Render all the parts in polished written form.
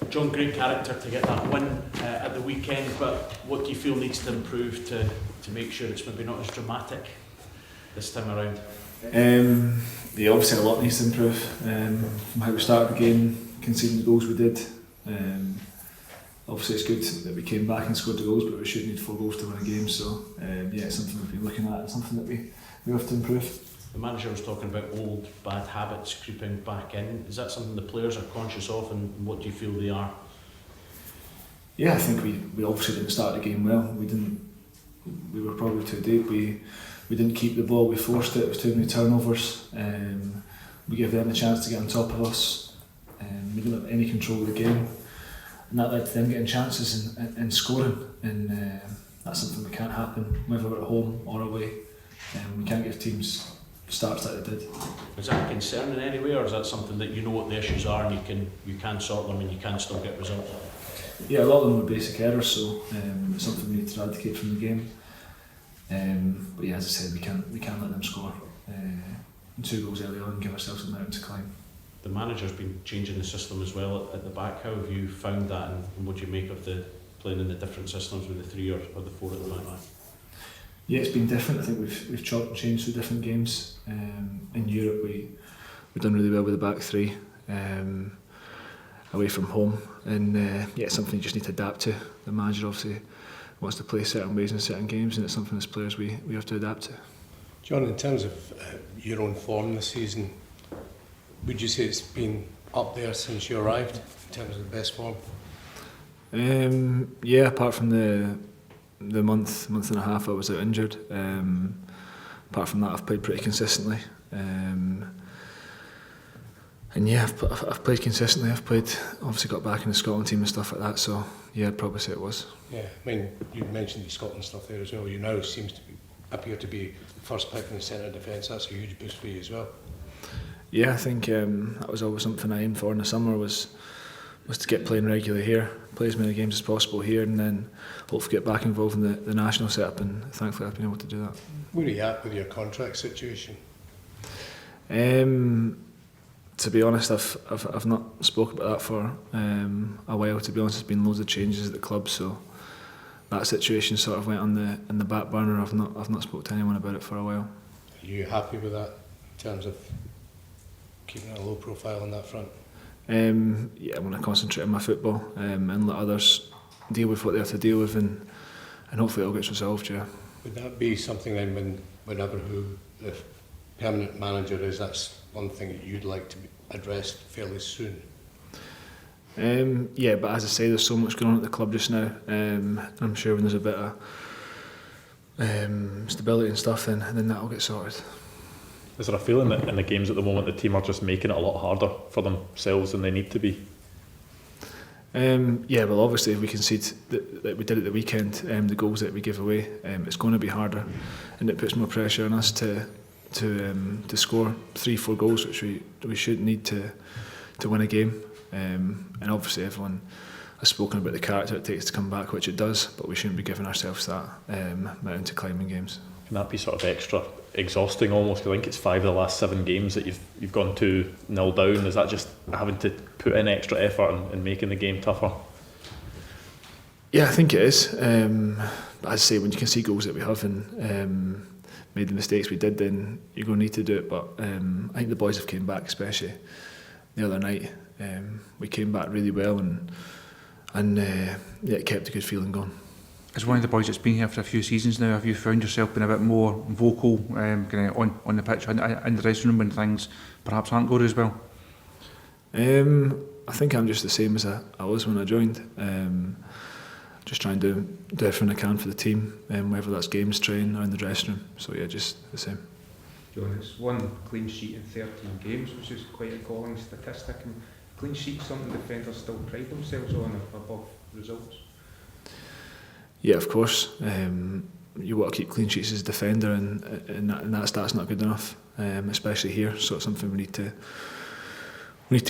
John, great character to get that win at the weekend, but what do you feel needs to improve to make sure it's maybe not as dramatic this time around? Yeah, obviously a lot needs to improve from how we started the game, conceding the goals we did. Obviously it's good that we came back and scored the goals, but we should need 4 goals to win a game, so yeah, it's something we've been looking at and something that we have to improve. The manager was talking about old bad habits creeping back in. Is that something the players are conscious of, and what do you feel they are? Yeah, I think we obviously didn't start the game well. We were probably too deep. We didn't keep the ball. We forced it. It was too many turnovers. We gave them a chance to get on top of us. We didn't have any control of the game, and that led to them getting chances and scoring. And that's something that can't happen whether we're at home or away. We can't give teams starts like they did. Is that a concern in any way, or is that something that you know what the issues are and you can sort them and you can still get results? Yeah, a lot of them were basic errors, so it's something we need to eradicate from the game. But yeah, as I said, we can't let them score 2 goals early on and give ourselves a mountain to climb. The manager's been changing the system as well at the back. How have you found that, and what do you make of the playing in the different systems with the 3 or the 4 at the back line? Yeah, it's been different. I think we've chopped and changed through different games. In Europe, we've done really well with the back 3 away from home, and yeah, it's something you just need to adapt to. The manager obviously wants to play certain ways in certain games, and it's something as players we have to adapt to. John, in terms of your own form this season, would you say it's been up there since you arrived in terms of the best form? Yeah, apart from the month and a half I was out injured. Apart from that, I've played pretty consistently. And yeah, I've played consistently. I've played, obviously got back in the Scotland team and stuff like that, so yeah, I'd probably say it was. Yeah, I mean, you mentioned the Scotland stuff there as well. You now appear to be the first pick in the centre of defence. That's a huge boost for you as well. Yeah, I think that was always something I aimed for in the summer, was to get playing regularly here, play as many games as possible here, and then hopefully get back involved in the national setup, and thankfully I've been able to do that. Where are you at with your contract situation? To be honest, I've not spoken about that for a while. To be honest, there's been loads of changes at the club, so that situation sort of went in the back burner. I've not spoken to anyone about it for a while. Are you happy with that in terms of keeping a low profile on that front? Yeah, I want to concentrate on my football and let others deal with what they have to deal with, and hopefully it all gets resolved. Yeah. Would that be something then, whenever who the permanent manager is, that's one thing that you'd like to be addressed fairly soon? Yeah, but as I say, there's so much going on at the club just now. I'm sure when there's a bit of stability and stuff, then that'll get sorted. Is there a feeling that in the games at the moment the team are just making it a lot harder for themselves than they need to be? Yeah, well obviously if we concede that we did at the weekend, the goals that we give away, it's going to be harder, and it puts more pressure on us to score 3-4 goals, which we should need to win a game. And obviously everyone has spoken about the character it takes to come back, which it does, but we shouldn't be giving ourselves that mountain to climb in games. Can that be sort of extra exhausting almost? I think it's 5 of the last 7 games that you've gone 2-0 down. Is that just having to put in extra effort and making the game tougher? Yeah, I think it is. But as I say, when you can see goals that we have and made the mistakes we did, then you're going to need to do it. But I think the boys have came back, especially the other night. We came back really well, and yeah, it kept a good feeling going. As one of the boys that's been here for a few seasons now, have you found yourself being a bit more vocal kind of on the pitch and in the dressing room when things perhaps aren't going as well? I think I'm just the same as I was when I joined. Just trying to do everything I can for the team, whether that's games, training or in the dressing room. So yeah, just the same. John, it's 1 clean sheet in 13 games, which is quite a galling statistic. And clean sheet something defenders still pride themselves on above results. Yeah, of course. You want to keep clean sheets as a defender, and that stat's not good enough, especially here. So it's something we need to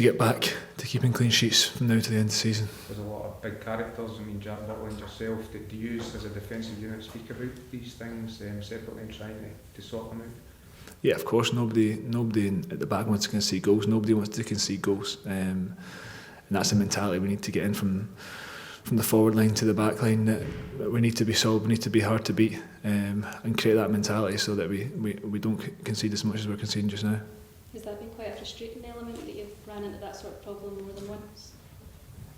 get back to keeping clean sheets from now to the end of the season. There's a lot of big characters. I mean, Jack Butler and yourself. Do you, as a defensive unit, speak about these things separately and trying to sort them out? Yeah, of course. Nobody at the back wants to concede goals. Nobody wants to concede goals. that's the mentality we need to get in from the forward line to the back line, that we need to be solid, we need to be hard to beat, and create that mentality so that we don't concede as much as we're conceding just now. Has that been quite a frustrating element, that you've ran into that sort of problem more than once?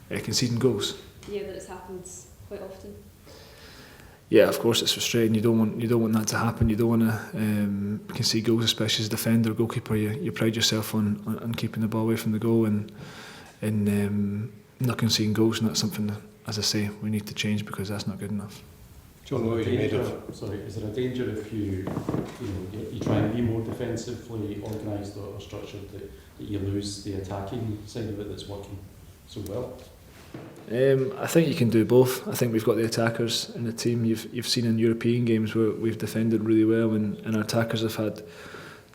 Conceding goals. Yeah, that it's happened quite often. Yeah, of course it's frustrating. You don't want that to happen. You don't want to concede goals, especially as a defender, goalkeeper. You pride yourself on keeping the ball away from the goal and not conceding goals, and that's something that, as I say, we need to change, because that's not good enough. John, what you made of? Sorry, is there a danger if you try and be more defensively organised or structured that you lose the attacking side of it that's working so well? I think you can do both. I think we've got the attackers in the team. You've seen in European games where we've defended really well, and our attackers have had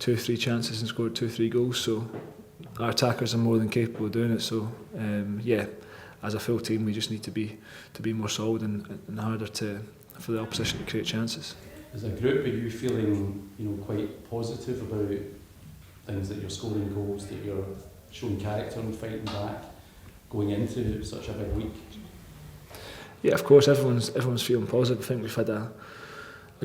2 or 3 chances and scored 2 or 3 goals. So our attackers are more than capable of doing it. So yeah, as a full team, we just need to be more solid and harder for the opposition to create chances. As a group, are you feeling quite positive about things, that you're scoring goals, that you're showing character and fighting back, going into such a big week? Yeah, of course, everyone's feeling positive. I think we've had a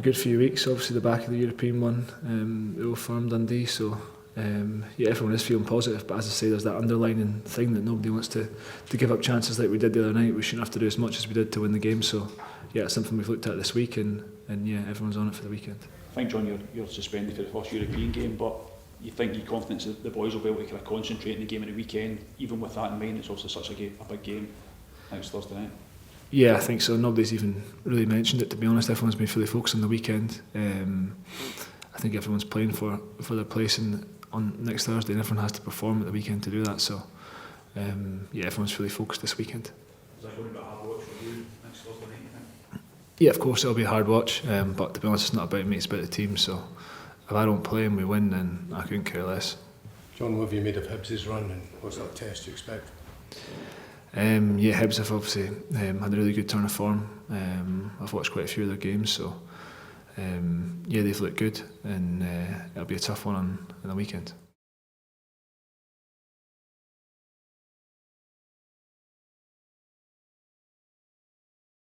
good few weeks. Obviously, the back of the European one, the Old Firm, Dundee. So yeah, everyone is feeling positive. But as I say, there's that underlining thing that nobody wants to give up chances like we did the other night. We shouldn't have to do as much as we did to win the game. So yeah, it's something we've looked at this week, and yeah, everyone's on it for the weekend. I think, John, you're suspended for the first European game, but you think you're confident that the boys will be able to kind of concentrate in the game at the weekend, even with that in mind? It's also such a big game next Thursday night. Yeah, I think so. Nobody's even really mentioned it, to be honest. Everyone's been fully focused on the weekend. I think everyone's playing for their place on next Thursday, and everyone has to perform at the weekend to do that. So yeah, everyone's fully focused this weekend. Is that going to be a hard watch for you next Thursday night, you think? Yeah, of course it'll be a hard watch, but to be honest, it's not about me, it's about the team. So if I don't play and we win, then I couldn't care less. John, what have you made of Hibs' run, and what's that test you expect? Yeah, Hibs have obviously had a really good turn of form. I've watched quite a few of their games, so yeah, they've looked good, and it'll be a tough one on the weekend.